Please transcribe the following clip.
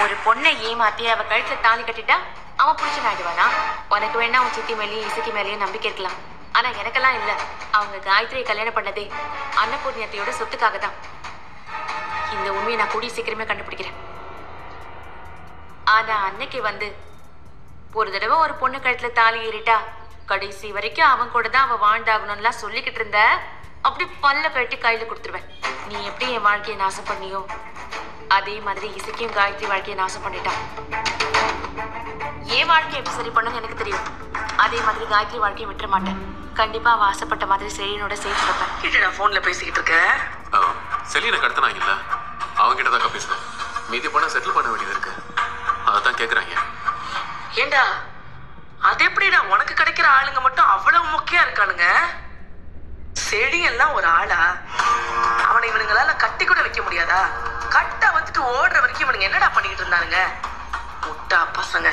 ஒரு பொண்ணை ஏமாத்தி அவ கழுத்துல தாலி கட்டிட்டா அவன் புடிச்சு ஆயிடுவானா? உனக்கு வேணா உன் சித்தி மேலேயும் இசைக்கு மேலேயும் நம்பிக்கை இருக்கலாம். ஆனா எனக்கெல்லாம் இல்ல. அவங்க காயத்ரியை கல்யாணம் பண்ணதே அன்னபூர்ணியத்தையோட சொத்துக்காக தான். இந்த உண்மையை நான் கூடிய சீக்கிரமே கண்டுபிடிக்கிறேன். ஆனா அன்னைக்கு ஒரு தடவை ஒரு பொண்ணு கழுத்துல தாலி ஏறிட்டா கடைசி வரைக்கும் அவன் கூட தான் அவ வாழ்ந்தாகணும்லாம் சொல்லிக்கிட்டு இருந்த. அப்படி பல்ல கட்டி கையில கொடுத்துருவேன். நீ எப்படி என் வாழ்க்கையை நாசம் பண்ணியோ அதே மாதிரி இசைக்கும் காயத்ரி வாழ்க்கையை நாசம் பண்ணிட்டான். என் வாழ்க்கையை எப்படி சரி பண்ணணும்னு எனக்கு தெரியும். அதே மாதிரி காயத்ரி வாழ்க்கையை விட்டுற மாட்டேன். கண்டிப்பா அவ ஆசைப்பட்ட மாதிரி செழியனோட சேர்த்து வைப்பேன். கிட்ட நான் போன்ல பேசிக்கிட்டு இருக்கேன். செலியனை கடத்தினாங்கல்ல, அவங்க கிட்ட தான் பேசுவேன். மீதி பணம் செட்டில் பண்ண வேண்டியது இருக்கு. அதான் கேக்குறாங்க. ஏண்டா அது எப்படிடா உனக்கு கிடைக்கிற ஆளுங்க மட்டும் அவ்வளவு முக்கியம் இருக்கானுங்க? செழியெல்லாம் ஒரு ஆளா? அவனை இவனுங்களால கட்டி கூட வைக்க முடியாதா? கட்ட வந்துட்டு ஓடுற வரைக்கும் இவனுங்க என்னடா பண்ணிக்கிட்டு இருந்தானுங்க? முட்டா பசங்க.